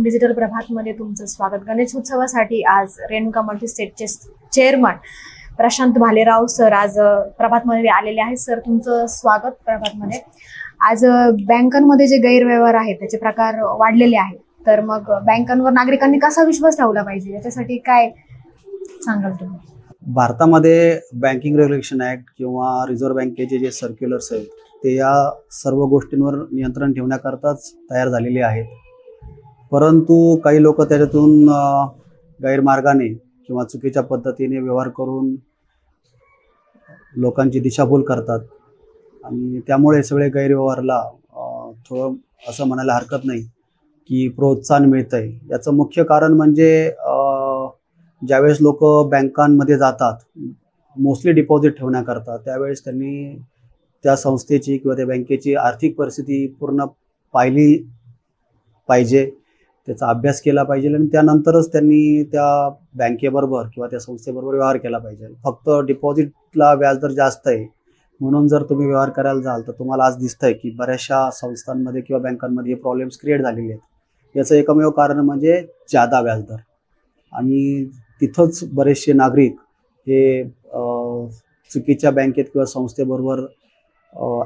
Digital प्रभातमध्ये तुमचं स्वागत। गणेशोत्सवासाठी आज रेणुका मल्टीस्टेटचे चेअरमन प्रशांत भालेराव सर आज प्रभातमध्ये आलेले आहेत। सर तुमचं स्वागत प्रभातमध्ये। आज बँकांमध्ये जे गैरव्यवहार आहेत त्याचे प्रकार वाढलेले आहेत, तर मग बँकांवर नागरिकांनी कसा विश्वास ठेवला पाहिजे याच्यासाठी काय सांगाल तुम्ही? भारतामध्ये बँकिंग रेग्युलेशन ऍक्ट किंवा रिझर्व्ह बँकेचे जे सर्क्युलर्स आहेत ते या सर्व गोष्टींवर नियंत्रण ठेवण्याकरताच तयार झालेले आहेत। परंतु काही लोक त्याच्यातून गैरमार्गाने किंवा चुकीच्या पद्धतीने व्यवहार करून लोकांची दिशाभूल करतात आणि त्यामुळे सगळे गैरव्यवहारला थोडं असं म्हणायला हरकत नाही की प्रोत्साहन मिळतंय। याचं मुख्य कारण म्हणजे ज्यावेळेस लोक बँकांमध्ये जातात मोस्टली डिपॉझिट ठेवण्याकरता, त्यावेळेस त्यांनी त्या संस्थेची किंवा त्या बँकेची आर्थिक परिस्थिती पूर्ण पाहिली पाहिजे, त्याचा अभ्यास केला पाहिजे आणि त्यानंतरच त्यांनी त्या बँकेबरोबर किंवा त्या संस्थेबरोबर व्यवहार केला पाहिजे। फक्त डिपॉझिटला व्याजदर जास्त आहे म्हणून जर तुम्ही व्यवहार करायला जाल तर तुम्हाला आज दिसतंय की बऱ्याचशा संस्थांमध्ये किंवा बँकांमध्ये हे प्रॉब्लेम्स क्रिएट झालेले आहेत। याचं एकमेव कारण म्हणजे जादा व्याजदर, आणि तिथंच बरेचसे नागरिक हे चुकीच्या बँकेत किंवा संस्थेबरोबर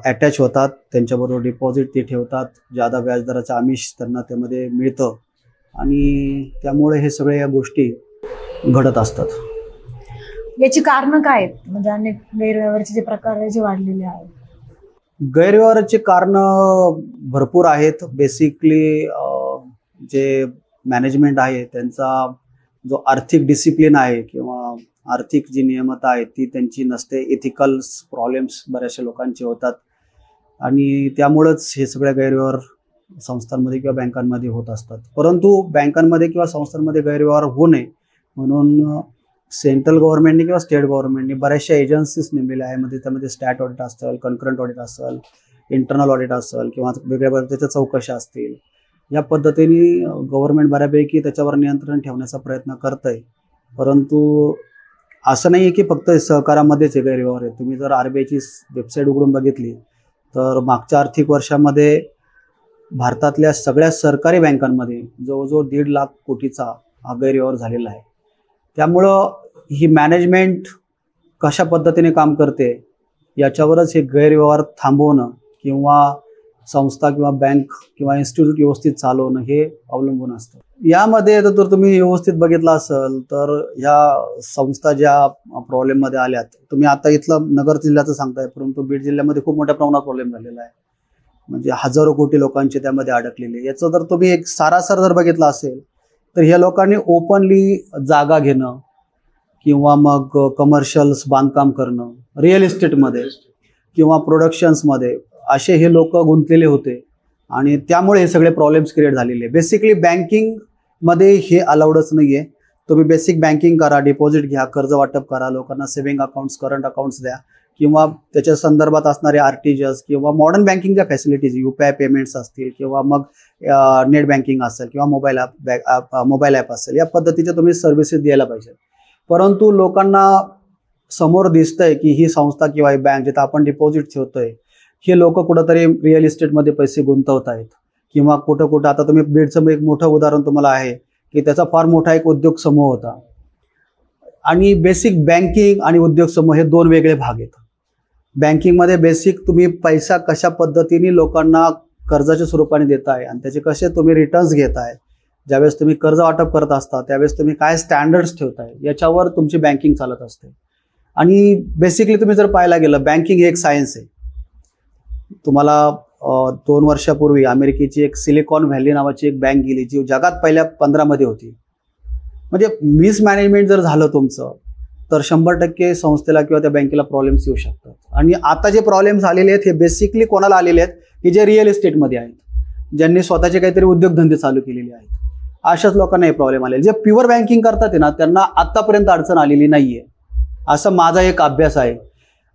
अटॅच होतात, त्यांच्याबरोबर डिपॉझिट ते ठेवतात, जादा व्याजदराचं आमिष त्यांना त्यामध्ये मिळतं आणि त्यामुळे हे सगळे या गोष्टी घडत असतात। याची कारणं काय आहेत? म्हणजे अनेक गैरव्यवहाराचे जे प्रकार जे वाढलेले आहेत। गैरव्यवहाराची कारणं भरपूर आहेत। बेसिकली जे मॅनेजमेंट आहे त्यांचा जो आर्थिक डिसिप्लिन आहे किंवा आर्थिक जी नियमता आहे ती त्यांची नसते। इथिकल प्रॉब्लेम्स बऱ्याचशा लोकांचे होतात आणि त्यामुळेच हे सगळे गैरव्यवहार संस्थांमध्ये किंवा बँकांमध्ये होत असतात। परंतु बँकांमध्ये किंवा संस्थांमध्ये गैरव्यवहार होऊ नये म्हणून सेंट्रल गव्हर्नमेंटने किंवा स्टेट गव्हर्नमेंटने बऱ्याचशा एजन्सीज नेमलेल्या आहे। म्हणजे त्यामध्ये स्टॅट ऑडिट असेल, कन्करंट ऑडिट असेल, इंटरनल ऑडिट असेल किंवा वेगळ्या प्रकारच्या चौकशा असतील, या पद्धतीने गव्हर्नमेंट बऱ्यापैकी त्याच्यावर नियंत्रण ठेवण्याचा प्रयत्न करतंय। परंतु असं नाही आहे की फक्त सहकारामध्येच हे गैरव्यवहार आहे। तुम्ही जर RBIची वेबसाईट उघडून बघितली तर मागच्या आर्थिक वर्षामध्ये भारतातल्या सगळ्या सरकारी बँकांमध्ये जवळजवळ 1.5 लाख कोटीचा हा गैरव्यवहार झालेला आहे। त्यामुळं ही मॅनेजमेंट कशा पद्धतीने काम करते याच्यावरच हे गैरव्यवहार थांबवणं किंवा संस्था किंवा बँक किंवा इन्स्टिट्यूट व्यवस्थित चालवणं हे अवलंबून असतं। यामध्ये जर तुम्ही व्यवस्थित बघितलं असेल तर ह्या संस्था ज्या प्रॉब्लेममध्ये आल्यात, तुम्ही आता इथलं नगर जिल्ह्याचं सांगताय, परंतु बीड जिल्ह्यामध्ये खूप मोठ्या प्रमाणात प्रॉब्लेम झालेला आहे। म्हणजे हजारो कोटी लोकांचे त्यामध्ये अडकलेले। याचं जर तुम्ही एक सारासार जर बघितलं असेल तर ह्या लोकांनी ओपनली जागा घेणं किंवा मग कमर्शियल्स बांधकाम करणं, रिअल इस्टेटमध्ये किंवा प्रोडक्शन्समध्ये असे हे लोक गुंतलेले होते आणि त्यामुळे हे सगळे प्रॉब्लेम्स क्रिएट झालेले। बेसिकली बँकिंगमध्ये हे अलाउडच नाही आहे। तुम्ही बेसिक बँकिंग करा, डिपॉझिट घ्या, कर्ज वाटप करा, लोकांना सेव्हिंग अकाउंट्स, करंट अकाउंट्स द्या किंवा त्याच्या संदर्भात असणारे RTGS किंवा मॉडर्न बँकिंगच्या फॅसिलिटीज UPI पेमेंट्स असतील किंवा मग नेट बँकिंग असेल किंवा मोबाईल ॲप असेल, या पद्धतीच्या तुम्ही सर्व्हिसेस द्यायला पाहिजे। परंतु लोकांना समोर दिसतंय की ही संस्था किंवा ही बँक जिथं आपण डिपॉझिट ठेवतोय हे लोक कुठंतरी रिअल इस्टेटमध्ये पैसे गुंतवत आहेत किंवा कुठं आता तुम्ही बीडचं एक मोठं उदाहरण तुम्हाला आहे की त्याचा फार मोठा एक उद्योग समूह होता आणि बेसिक बँकिंग आणि उद्योग समूह हे 2 वेगळे भाग आहेत। बँकिंगमध्ये बेसिक तुम्ही पैसा कशा पद्धतीने लोकांना कर्जाच्या स्वरूपाने देताय आणि त्याचे कसे तुम्ही रिटर्न्स घेताय, ज्यावेळेस तुम्ही कर्ज वाटप करत असता त्यावेळेस तुम्ही काय स्टँडर्ड्स ठेवताय याच्यावर तुमची बँकिंग चालत असते। आणि बेसिकली तुम्ही जर पाहायला गेलं बँकिंग हे एक सायन्स आहे। तुम्हाला 2 वर्षापूर्वी अमेरिकेची एक सिलिकॉन व्हॅली नावाची एक बँक गेली जी जगात पहिल्या 15 मध्ये होती। म्हणजे मिसमॅनेजमेंट जर झालं तुमचं तर 100% संस्थेला किंवा त्या बँकेला प्रॉब्लेम्स येऊ शकतात। आणि आता जे प्रॉब्लेम्स आलेले आहेत हे बेसिकली कोणाला आलेले आहेत की जे रिअल इस्टेटमध्ये आहेत, ज्यांनी स्वतःचे काहीतरी उद्योगधंदे चालू केलेले आहेत, अशाच लोकांना हे प्रॉब्लेम आलेले। जे प्युअर बँकिंग करतात ना त्यांना आतापर्यंत अडचण आलेली नाहीये असं माझा एक अभ्यास आहे।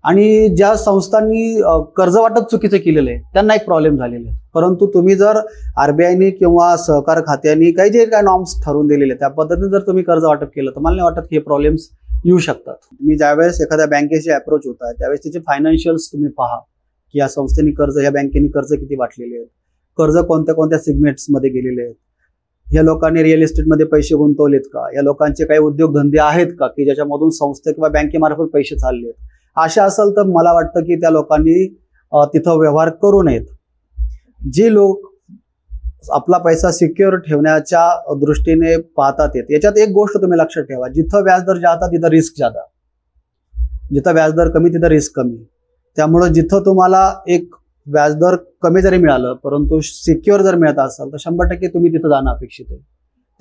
आणि ज्या संस्थांनी कर्ज वाटप चुकीचं केलेलं आहे त्यांना एक प्रॉब्लेम झालेले आहे। परंतु तुम्ही जर RBIने किंवा सहकार खात्याने काही नॉर्म्स ठरवून दिलेले त्या पद्धतीने जर तुम्ही कर्ज वाटप केलं तर मला नाही वाटत की हे प्रॉब्लेम्स येऊ शकतात। तुम्ही ज्यावेळेस एखाद्या बँकेशी अप्रोच होता त्यावेळेस त्याचे फायनान्शियल्स तुम्ही पहा की या संस्थेने कर्ज, या बँकेने कर्ज किती वाटलेले आहेत, कर्ज कोणत्या कोणत्या सेगमेंट्समध्ये गेलेले आहेत, या लोकांनी रिअल इस्टेटमध्ये पैसे गुंतवलेत का, या लोकांचे काही उद्योगधंदे आहेत का की ज्याच्यामधून संस्थे किंवा बँकेमार्फत पैसे चाललेत. अशा असेल तर मला वाटतं की त्या लोकांनी तिथं व्यवहार करू नयेत. जे लोक आपला पैसा सिक्युअर ठेवण्याच्या दृष्टीने पाहतात याच्यात एक गोष्ट तुम्ही लक्षात ठेवा, जिथं व्याजदर जाता तिथं रिस्क जाता, जिथं व्याजदर कमी तिथं रिस्क कमी. त्यामुळं जिथं तुम्हाला एक व्याजदर कमी जरी मिळालं परंतु सिक्युअर जर मिळत असाल तर 100% तुम्ही तिथं जाणं अपेक्षित आहे.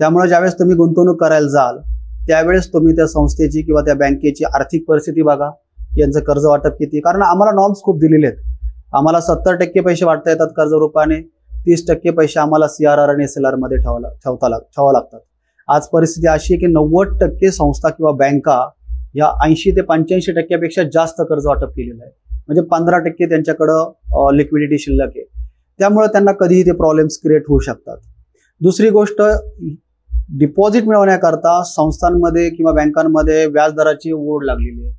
त्यामुळे ज्यावेळेस तुम्ही गुंतवणूक करायला जाल त्यावेळेस तुम्ही त्या संस्थेची किंवा त्या बँकेची आर्थिक परिस्थिती बघा, यांचं कर्ज वाटप किती. कारण आम्हाला नॉर्म्स खूप दिलेले आहेत. आम्हाला 70% पैसे वाटता येतात कर्ज रूपाने, 30% पैसे आम्हाला CRR आणि SLR मध्ये ठेवावं लागतात. आज परिस्थिती अशी आहे की 90% संस्था किंवा बँका या 80 ते 85% पेक्षा जास्त कर्ज वाटप केलेलं आहे. म्हणजे 15% त्यांच्याकडं लिक्विडिटी शिल्लक आहे. त्यामुळे त्यांना कधीही ते प्रॉब्लेम्स क्रिएट होऊ शकतात. दुसरी गोष्ट, डिपॉझिट मिळवण्याकरता संस्थांमध्ये किंवा बँकांमध्ये व्याजदराची ओढ लागलेली आहे.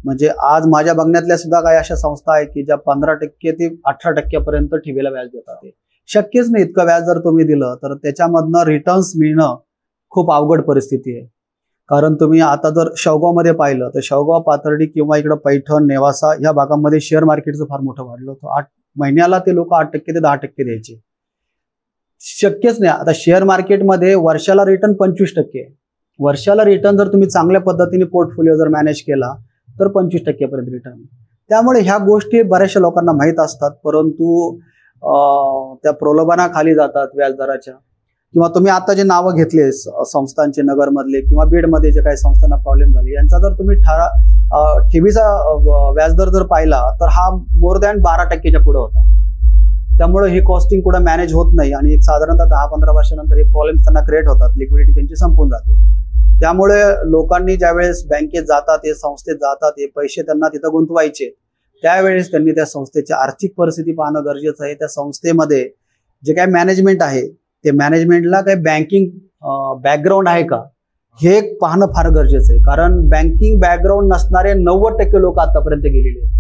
म्हणजे आज माझ्या बघण्यातल्या सुद्धा काही अशा संस्था आहेत की ज्या 15% ते 18% पर्यंत ठेवीला व्याज देतात. ते शक्यच नाही. इतकं व्याज जर तुम्ही दिलं तर त्याच्यामधनं रिटर्न्स मिळणं खूप अवघड परिस्थिती आहे. कारण तुम्ही आता जर शेवगावमध्ये पाहिलं तर शेवगाव, पाथर्डी किंवा इकडं पैठण, नेवासा या भागामध्ये शेअर मार्केटचं फार मोठं वाढलं होतं. महिन्याला ते लोक 8% ते 10% द्यायचे. शक्यच नाही. आता शेअर मार्केटमध्ये वर्षाला रिटर्न 25% आहे. वर्षाला रिटर्न जर तुम्ही चांगल्या पद्धतीने पोर्टफोलिओ जर मॅनेज केला तर 25% पर्यंत रिटर्न. त्यामुळे ह्या गोष्टी बऱ्याचशा लोकांना माहीत असतात परंतु त्या प्रलोभनाखाली जातात व्याजदराच्या. किंवा तुम्ही आता जे नावं घेतले संस्थांचे, नगरमधले किंवा बीडमध्ये जे काही संस्थांना प्रॉब्लेम झाले, यांचा जर तुम्ही ठेवीचा व्याजदर जर पाहिला तर हा मोर दॅन 12%च्या पुढे होता. त्यामुळे हे कॉस्टिंग कुठं मॅनेज होत नाही आणि एक साधारणतः 10-15 वर्षानंतर हे प्रॉब्लेम्स त्यांना क्रिएट होतात, लिक्विडिटी त्यांची संपून जाते. त्यामुळे लोकांनी ज्यावेळेस बँकेत जातात, हे संस्थेत जातात, हे पैसे त्यांना तिथं गुंतवायचे, त्यावेळेस त्यांनी त्या संस्थेची आर्थिक परिस्थिती पाहणं गरजेचं आहे. त्या संस्थेमध्ये जे काही मॅनेजमेंट आहे ते मॅनेजमेंटला काही बँकिंग बॅकग्राऊंड आहे का हे पाहणं फार गरजेचं आहे. कारण बँकिंग बॅकग्राऊंड नसणारे 90% लोक आतापर्यंत गेलेले आहेत.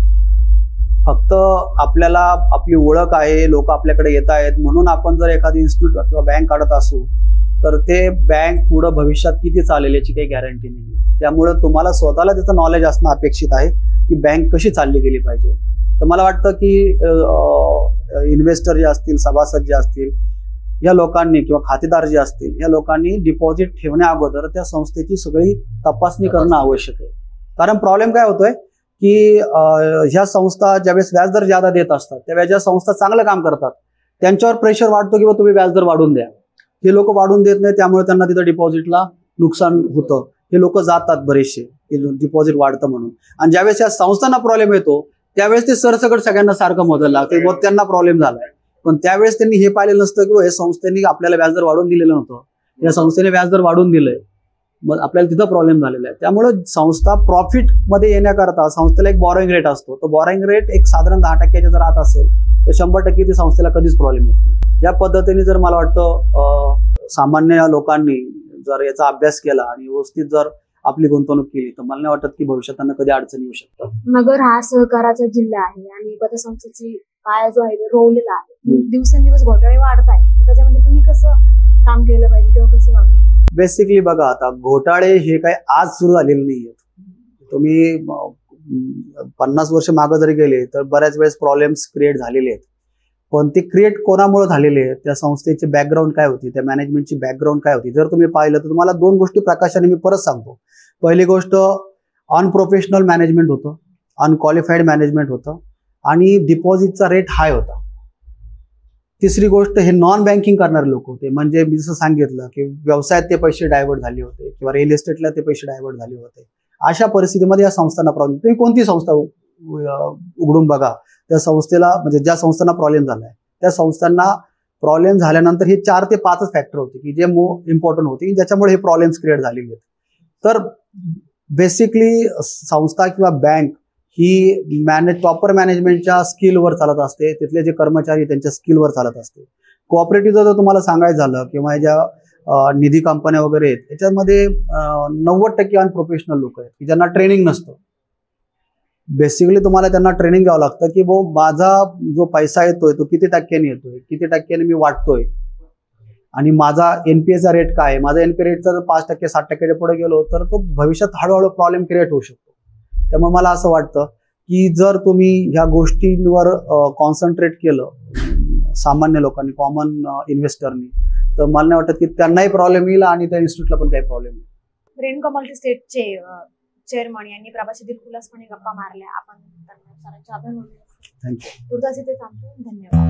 फक्त आपल्याला आपली ओळख आहे, लोक आपल्याकडे येत आहेत म्हणून आपण जर एखादी इन्स्टिट्यूट किंवा बँक काढत असू तर ते बँक पुढं भविष्यात किती चालेल याची काही गॅरंटी नाही. त्यामुळे तुम्हाला स्वतःला त्याचं नॉलेज असणं अपेक्षित आहे की बँक कशी चालली गेली पाहिजे. तर मला वाटतं की इन्व्हेस्टर जे असतील, सभासद जे असतील, या लोकांनी किंवा खातेदार जे असतील या लोकांनी डिपॉझिट ठेवण्या अगोदर त्या संस्थेची सगळी तपासणी करणं आवश्यक आहे. कारण प्रॉब्लेम काय होतोय की ह्या संस्था ज्यावेळेस व्याजदर ज्यादा देत असतात त्यावेळेस ज्या संस्था चांगलं काम करतात त्यांच्यावर प्रेशर वाढतो की तुम्ही व्याजदर वाढून द्या. हे लोक वाढून देत नाही, त्यामुळे त्यांना तिथं डिपॉझिटला नुकसान होतं. हे लोक जातात बरेचसे डिपॉझिट वाढतं म्हणून. आणि ज्यावेळेस या संस्थांना प्रॉब्लेम येतो त्यावेळेस ते सरसकट सगळ्यांना सारखं मोजायला लागते, मग त्यांना प्रॉब्लेम झालाय. पण त्यावेळेस त्यांनी हे पाहिलेलं नसतं की हे संस्थेने आपल्याला व्याजदर वाढून दिलेलं नव्हतं, या संस्थेने व्याजदर वाढून दिलंय, मग आपल्याला तिथं प्रॉब्लेम झालेला आहे. त्यामुळे संस्था प्रॉफिट मध्ये येण्याकरता संस्थेला एक बॉरोइंग रेट असतो. तो बॉरोइंग रेट एक साधारण 10% जर आत असेल तर 100% ती संस्थेला कधीच प्रॉब्लेम येत नाही. या पद्धतीने जर मला वाटतं सामान्य लोकांनी जर याचा अभ्यास केला आणि व्यवस्थित जर आपली गुंतवणूक केली तर मला नाही वाटत की भविष्यात त्यांना कधी अडचणी येऊ शकतात. नगर हा सहकाराचा जिल्हा आहे आणि पतसंस्थेची पाया जो आहे रोवलेला आहे. दिवसेंदिवस घोटाळे वाढत आहेत, त्याच्यामध्ये तुम्ही कसं काम केलं पाहिजे किंवा कसं वागलं? बेसिकली बघा, आता घोटाळे हे काही आज सुरू झालेले नाही आहेत. तुम्ही 50 वर्ष मागे जरी गेले तर बऱ्याच वेळेस प्रॉब्लेम्स क्रिएट झालेले आहेत. पण ते क्रिएट कोणामुळे झालेले आहेत, त्या संस्थेची बॅकग्राऊंड काय होती, त्या मॅनेजमेंटची बॅकग्राऊंड काय होती, जर तुम्ही पाहिलं तर तुम्हाला 2 गोष्टी प्रकाशाने मी परत सांगतो. पहिली गोष्ट अनप्रोफेशनल मॅनेजमेंट होतं, अनक्वालिफाईड मॅनेजमेंट होतं आणि डिपॉझिटचा रेट हाय होता. तिसरी गोष्ट हे नॉन बँकिंग करणारे लोक होते. म्हणजे मी जसं सांगितलं की व्यवसायात ते पैसे डायव्हर्ट झाले होते किंवा रिअल इस्टेटला ते पैसे डायव्हर्ट झाले होते. अशा परिस्थितीमध्ये या संस्थांना प्रॉब्लेम, तुम्ही कोणती संस्था उघडून बघा, त्या संस्थेला म्हणजे ज्या संस्थांना प्रॉब्लेम झालाय त्या संस्थांना प्रॉब्लेम झाल्यानंतर हे 4 ते 5 फॅक्टर होते की जे इम्पॉर्टंट होते ज्याच्यामुळे हे प्रॉब्लेम्स क्रिएट झालेले आहेत. तर बेसिकली संस्था किंवा बँक ही प्रॉपर मॅनेजमेंटच्या स्किलवर चालत असते, तिथले जे कर्मचारी त्यांच्या स्किलवर चालत असते. कोऑपरेटिव्हचं जर तुम्हाला सांगायचं झालं किंवा ज्या निधी कंपन्या वगैरे आहेत त्याच्यामध्ये 90% अनप्रोफेशनल लोक आहेत की ज्यांना ट्रेनिंग नसतं. बेसिकली तुम्हाला त्यांना ट्रेनिंग द्यावं लागतं की माझा जो पैसा येतोय तो किती टक्क्याने येतोय, किती टक्क्याने मी वाटतोय आणि माझा एनपीएचा रेट काय आहे, माझा एनपीए रेट जर 5% 7%च्या पुढे गेलो तर तो भविष्यात हळूहळू प्रॉब्लेम क्रिएट होऊ शकतो. त्यामुळे मला असं वाटतं की जर तुम्ही ह्या गोष्टींवर कॉन्सन्ट्रेट केलं सामान्य लोकांनी, कॉमन इन्व्हेस्टरनी, तर मला नाही वाटत की त्यांनाही प्रॉब्लेम येईल आणि त्या इन्स्टिट्यूटला पण काही प्रॉब्लेम येईल. रेणुका मल्टी स्टेटचे चेअरमन यांनी प्रभाशी दिलखुलासपणे गप्पा मारल्या. आपण त्यांना सरांचे आभार मानतो. थँक्यू. तुर्तास इथे थांबतो. धन्यवाद.